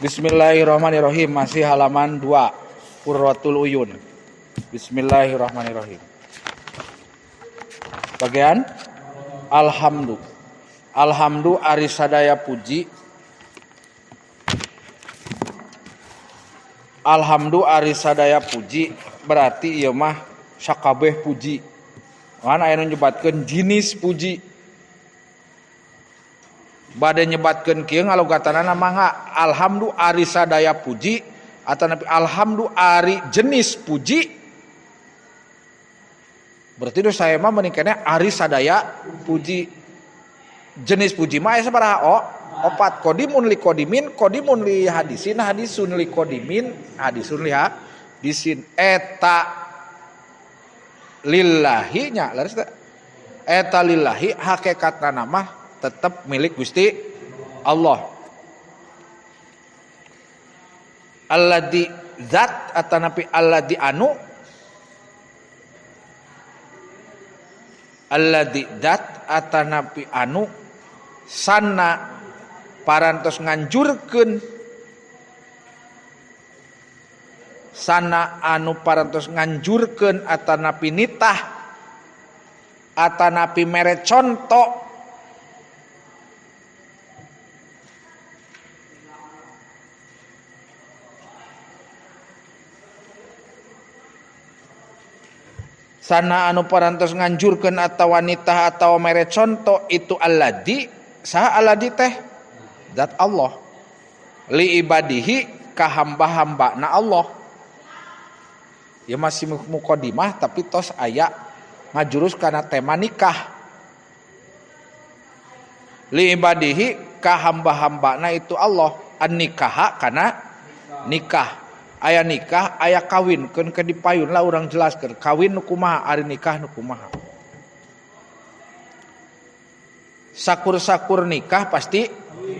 Bismillahirrahmanirrahim. Masih halaman 2 Qurratul Uyun. Bismillahirrahmanirrahim. Bagian Alhamdu. Alhamdu ari sadaya puji. Alhamdu ari sadaya puji berarti ieu mah sakabeh puji. Mana aya nu nyebatkeun jinis puji. Bade nyebatkeun kieu ngalogatanana mangga alhamdu ari sadaya puji atanapi alhamdu ari jenis puji. Berarti do saya mah menikahnya ari sadaya puji. Jenis puji mah aya sabaraha? Opat. Qodimun li qodimin, qodimun li hadisin, hadisun li qodimin, hadisun li hadisin. Eta lillahi nya laras teh. Eta lillahi hakikatna mah tetap milik Gusti Allah. Alladzi zat atanapi alladzi anu. Alladzi zat atanapi anu sana parantos nganjurkeun. Sana anu parantos nganjurkeun atanapi nitah atanapi mere conto. Sana anu parantos nganjurkeun atawa nitah atawa mere conto itu alladzi saha alladzi teh zat Allah li ibadihi ka hamba-hambana Allah. Ya masih muqaddimah tapi tos aya ngajurus kana tema nikah. Li ibadihi ka hamba-hambana itu Allah an nikaha kana nikah. Aya nikah, aya kawin, keun ke dipayun lah urang jelaskeun. Kawin nu kumaha, ari nikah nu kumaha. Sakur-sakur nikah pasti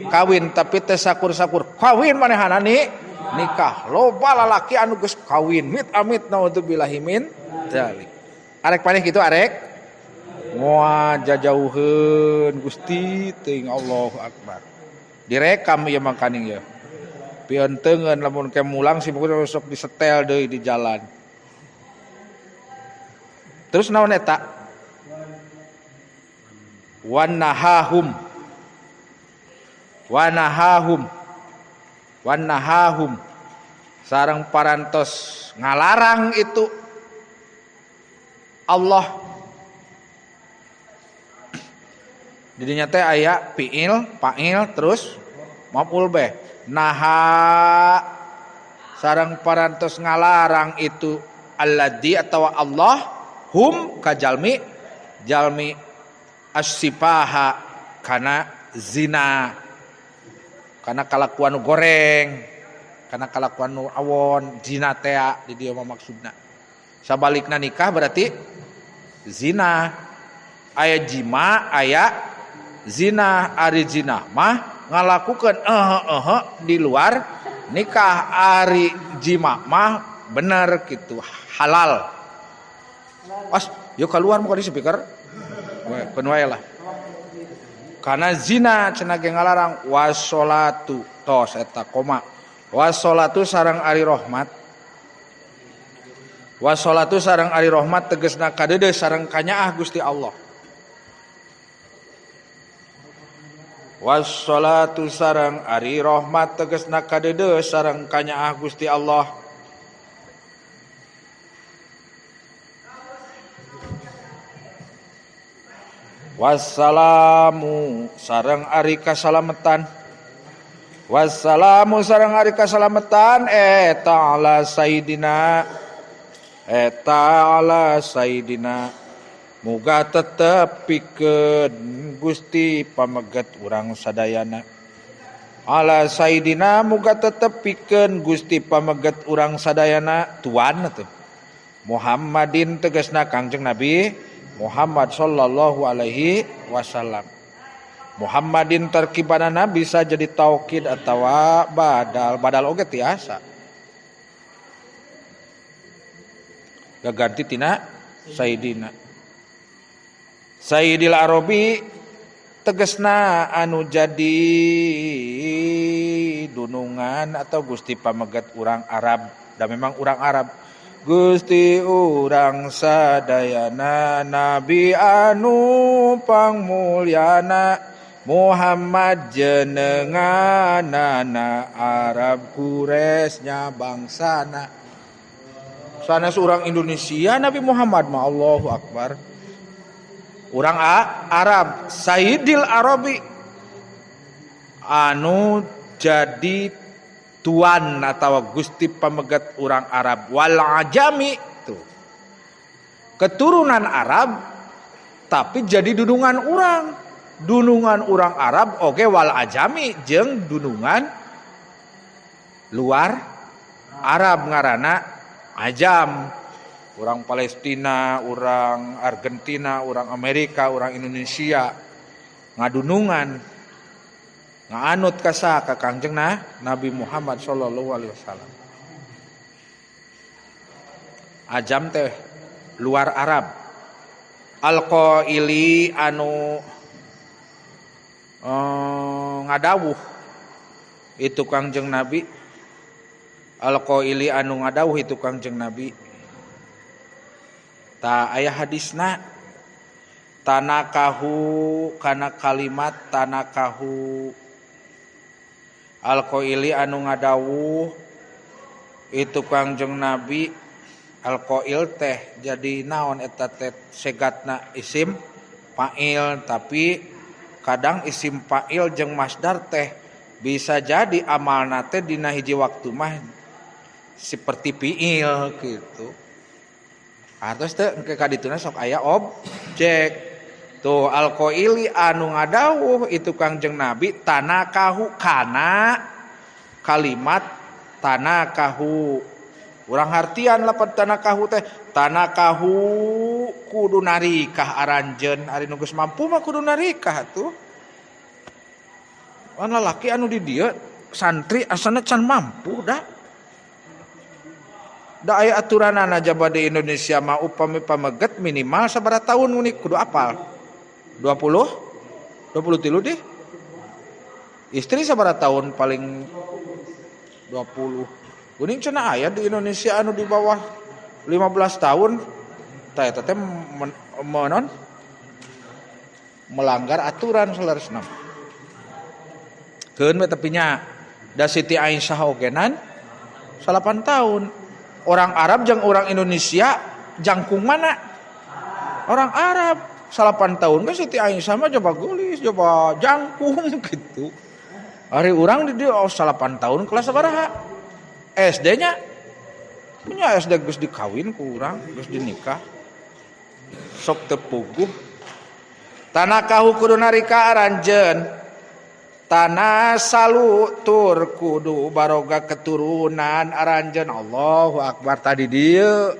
kawin, tapi teh sakur-sakur kawin manehana nikah. Loba lalaki anu geus kawin, amit naudzubillahi min dzalik. Arek maneh kitu arek. Moal jajauheun Gusti teuing Allahu Akbar. Direkam ieu mah kaning ieu. Pientengan lamun ke mulang sih pokoknya sok disetel deui di jalan. Terus naon eta? Wanahahum. Sareng parantos ngalarang itu Allah. Didinya teh aya fiil, fa'il terus maf'ul bih. Naha sareng parantos ngalarang itu alladzi atawa Allah hum kajalmi jalmi as-sifaha kana zina kana kalakuan goreng kana kalakuan nu awon zina teh di dieu mah maksudna. Sabalikna nikah berarti zina. Aya jima aya zina. Ari zina mah ngalakukeun di luar nikah. Ari jima mah bener gitu halal. Pas yuk keluar muka di speaker. Pun wae lah. Karena zina cenah ge ngalarang washolatu tos eta koma. Washolatu sareng ari rahmat. Washolatu sareng ari rahmat tegasna kadeudeus sareng kanyaah Gusti Allah. Wassalatu sareng ari rahmat tegasna kadeudeus sareng kanyaah Gusti Allah. Wassalamu sareng ari kasalametan. Wassalamu sareng ari kasalametan eta ala sayidina muga tetep pikeun Gusti pameget urang sadayana. Ala sayidina muga tetep pikeun Gusti pameget urang sadayana tuan atuh. Muhammadin tegasna Kangjeng Nabi Muhammad sallallahu alaihi wasallam. Muhammadin tarkibanana bisa jadi taukid atawa badal oge tiasa. Gaganti tina sayidina. Sayyidil Arabi tegesna anu jadi dunungan atau Gusti pamegat urang Arab. Dan memang urang Arab. Gusti urang sadayana Nabi anu pangmulyana Muhammad jenenganana Arab Quraisy bangsana. Sana seorang Indonesia Nabi Muhammad mah Allahu Akbar. Urang Arab Sayyidil Arabi anu jadi tuan atau Gusti pamegat urang Arab wal ajami tuh. Keturunan Arab tapi jadi dunungan urang. Dunungan urang Arab oke wal ajami jeung dunungan luar Arab ngaranna ajam. Urang Palestina, urang Argentina, urang Amerika, urang Indonesia ngadunungan nganut ka Kangjeng Nabi Muhammad sallallahu alaihi wasallam. Ajam teh luar Arab. Al-qaili anu ngadawuh itu Kangjeng Nabi. Al-qaili anu ngadawuh itu Kangjeng Nabi. Ta aya hadisna tanakahu kana kalimat tanakahu. Al-qaili anu ngadawuh itu Kangjeng Nabi. Al-qail teh jadi naon eta teh segatna isim fa'il, tapi kadang isim fa'il jeung masdar teh bisa jadi amalna teh dina hiji waktu mah seperti fi'il gitu. Atos teh engke kadituna sok aya objek. Tuh al-qaili anu ngadawuh itu Kangjeng Nabi tanakahu kana kalimat tanakahu. Urang hartian lapan tanakahu teh tanakahu kudu narikah aranjeun ari nu geus mampu mah kudu narikah tuh. Wan lalaki anu di dieu santri asana can mampu dah. Da aya aturanana jaba di Indonesia mah upami pameget minimal sabaraha tahun unik kudu apal? 20? 23 deh. Istri sabaraha tahun paling 20. Uning cenah aya di Indonesia anu di bawah 15 tahun tah eta teh melanggar aturan salaresna. Keun we tapi nya da Siti Aisyah ogenan 8 tahun. Orang Arab jeung orang Indonesia jangkung mana? Orang Arab 8 tahun kan Siti Aisyah mah coba gulis, coba jangkung gitu. Ari urang di dieu 8 tahun kelas sabaraha? SD-nya punya SD geus dikawin ku urang, geus dinikah. Sok teu puguh. Tanakahu kudu narika aranjeun. Tanah salu tur kudu baroga keturunan aranjeun. Allahu Akbar. Tadi dieu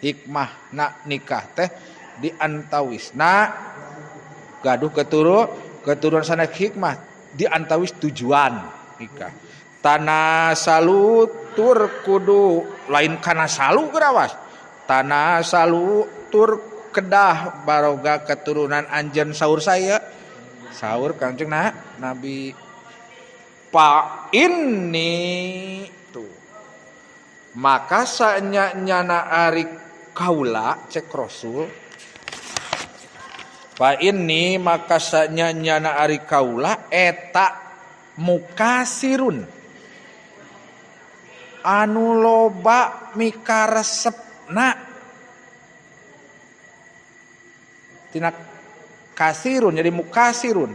hikmah nak nikah teh diantawisna gaduh keturunan sana hikmah diantawis tujuan nikah. Tanah salu tur kudu lain kana salu gerawas. Tanah salu tur kedah baroga keturunan anjeun saur saya. Saur Kangjeng Nabi pa ini tuh. Maka sanyana ari kaula cek Rasul. Pa ini maka sanyana ari kaula eta mukasirun anu loba mikaresepna tina kasirun jadi mukasirun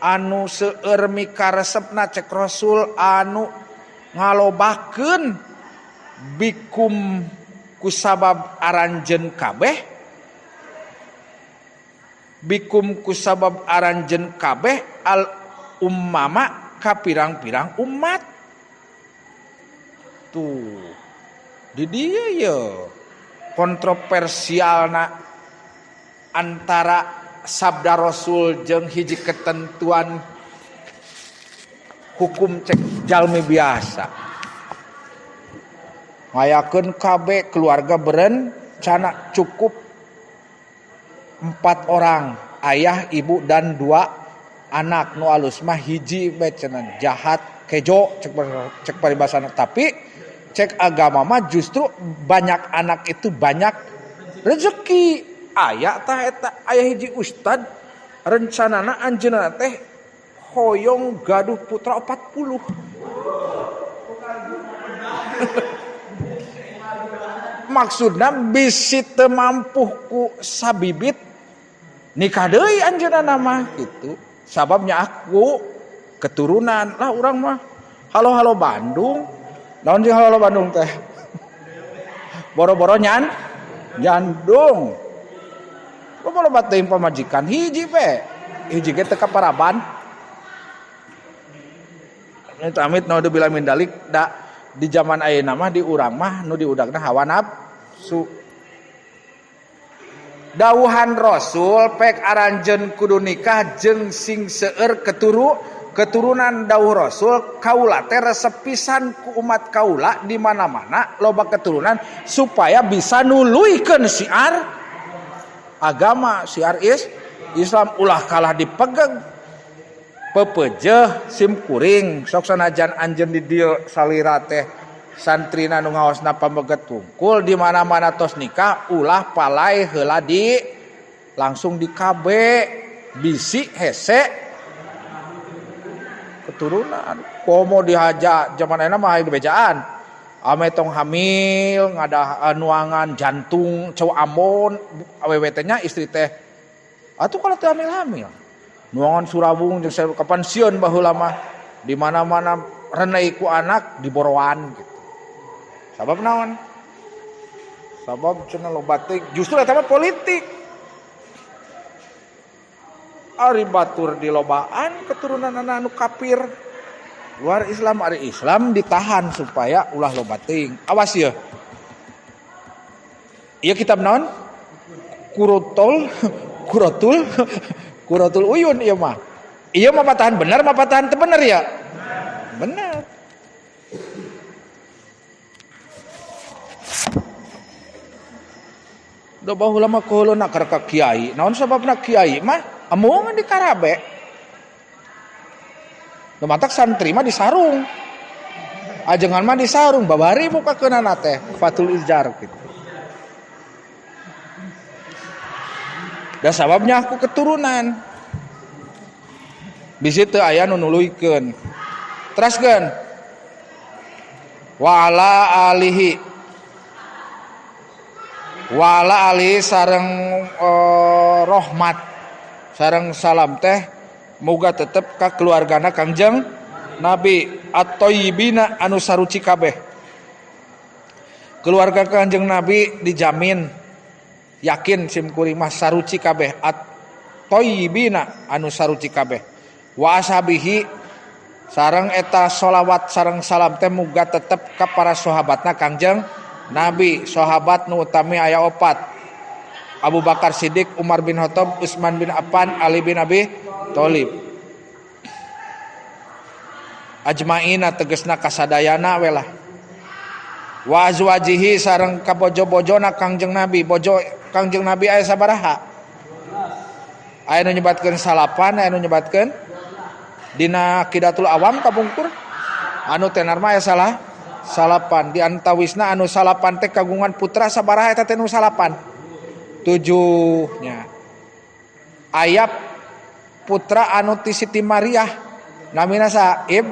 anu seueur mikaresepna cek Rasul anu ngalobakeun bikum kusabab aranjeun kabeh bikum kusabab aranjeun kabeh al ummama ka pirang-pirang umat tuh di dieu ye kontroversialna antara sabda Rasul jeung hiji ketentuan hukum cek jalmi biasa. Ngayakeun KB keluarga berencana cukup 4 orang, ayah, ibu dan 2 anak nu alus mah hiji bae cenah jahat kejo cek paribasana, tapi cek agama mah justru banyak anak itu banyak rezeki. Aya tah eta aya hiji ustad rencanana anjeunna teh hoyong gaduh putra 40. Maksudna bisi teu mampu ku sabibit nikah deui anjeunna mah gitu. Sababnya aku keturunan lah urang mah halo Bandung. Naon jeung halo Bandung teh? Boro-boro nyandung. Loba teuing pamajikan hiji we. Hiji ge teu kaparaban. Eta amit naudzubillah min dalik da di zaman ayeuna mah di urang mah nu diudagna hawa nafsu. Dawuhan Rasul pek aranjeun kudu nikah jeung sing seueur keturunan dawuh Rasul kaula teh resep pisan ku umat kaula di mana-mana loba keturunan supaya bisa nuluykeun syiar agama, syiar Islam ulah kalah dipegang pepeujeuh sim kuring sok sanajan anjeun di dieu salira teh santrina nu ngaosna pambeget tungkul di mana-mana tos nikah ulah palai heula di langsung di KB bisi hese keturunan komo dihaja zaman ayeuna mah aya bejaan ame tong hamil ngada nuangan jantung cowok Ambon awewe teh nya istri teh atuh kalau teu hamil nuangan Surabung jeung kapan sieun baheula mah di mana-mana renei ku anak diboroan gitu. Sabab naon? Sabab cenah loba teh justru eta mah politik. Ari batur di lobaan keturunan anak anu kafir. Luar Islam ari Islam ditahan supaya ulah loba teuing. Awas ya. Ieu kitab naon? Quratul Uyun ieu mah. Ieu mah patahan bener mah patahan teu bener ya? Bener. Da baheula mah kuheulna ka kiai. Naon sababna kiai mah amungan di karabe. Da matak santri mah disarung. Ajengan mah disarung babari mukakeunana teh Fatul Izjar gitu. Da sababnya aku keturunan. Bisi teu aya nu nuluykeun. Teraskeun. Wa ala alihi wala ali sareng rahmat sareng salam teh muga tetep ka keluargana Kangjeng Nabi at-thayyibina anu saruci kabeh. Keluarga Kangjeng Nabi dijamin yakin sim kuring mah saruci kabeh at-thayyibina anu saruci kabeh. Wa ashabihi sareng eta sholawat sareng salam teh muga tetep ka para sahabatna Kangjeng Nabi. Sahabat nu utami aya 4. Abu Bakar Siddiq, Umar bin Khattab, Utsman bin Affan, Ali bin Abi Thalib. Ajmaina tegesna kasadayana we lah. Wa azwajihi sareng ka bojo-bojona Kangjeng Nabi. Bojo Kangjeng Nabi aya sabaraha? Aya nu nyebatkeun salapan, aya nu nyebatkeun dina Qidatul Awam kapungkur. Anu tenar mah aya salapan. Di antawisna anu salapan teh kagungan putra sabaraha eta teh nu salapan? 7 nya. Aya putra anu ti Siti Maryah namina Saib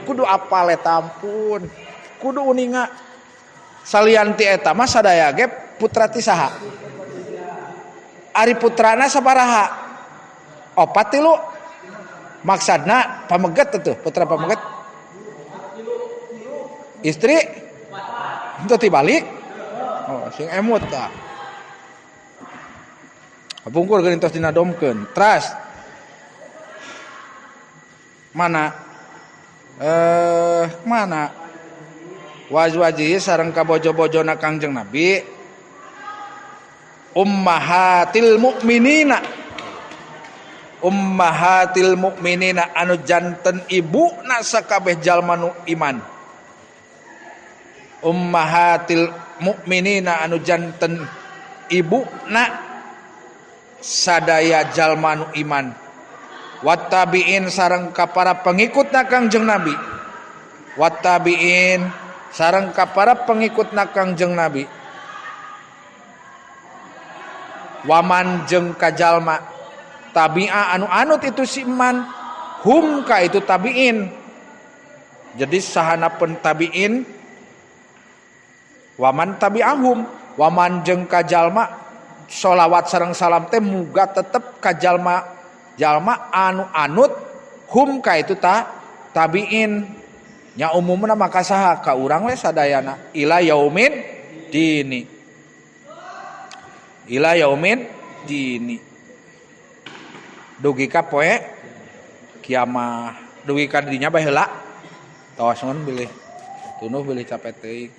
kudu apal eta ampun. Kudu uninga. Salian ti eta mah sadaya ge putra ti saha? Ari putrana sabaraha? 4 tilu. Maksudna pameget tuh, putra pameget. Istri itu tibalik. Oh, sing emut tah. Kapungkur geuning tos dinadomkeun. Tras. Mana? Mana? Wajwaji sareng ka bojo-bojona Kangjeng Nabi. Ummahatil mukminina. Ummahatil mukminina anu janten ibuna sakabeh jalma nu iman. Ummahatil mukminina anu janten ibuna sadaya jalma nu iman. wattabi'in sareng ka para pengikutna Kangjeng Nabi, wattabi'in sareng ka para pengikutna Kangjeng Nabi, waman jeung kajalma tabi'a anu anut itu si iman, hum ka itu tabi'in. Jadi sahana tabi'in waman tabi'ahum, waman jeung kajalma sholawat sareng salam teh muga tetep kajalma jalma anu anut hum ka itu tabi'in nya umumna maka saha ka urang we sadayana ila yaumin dini, ila yaumin dini, dugi ka poe kiamah, dugi ka dinya baheula tos mun bilih tunuh bilih capek teuing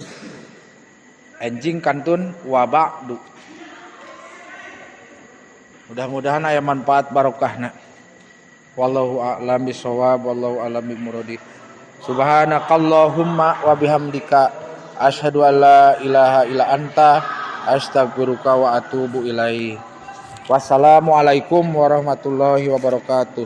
enjing kantun wa ba'du. Mudah-mudahan aya manfaat barokahna. Wallahu a'lam bishawab, wallahu a'lam bimuradi. Subhanakallahumma wa bihamdika asyhadu an la ilaha illa anta astaghfiruka wa atubu ilaik. Wassalamualaikum warahmatullahi wabarakatuh.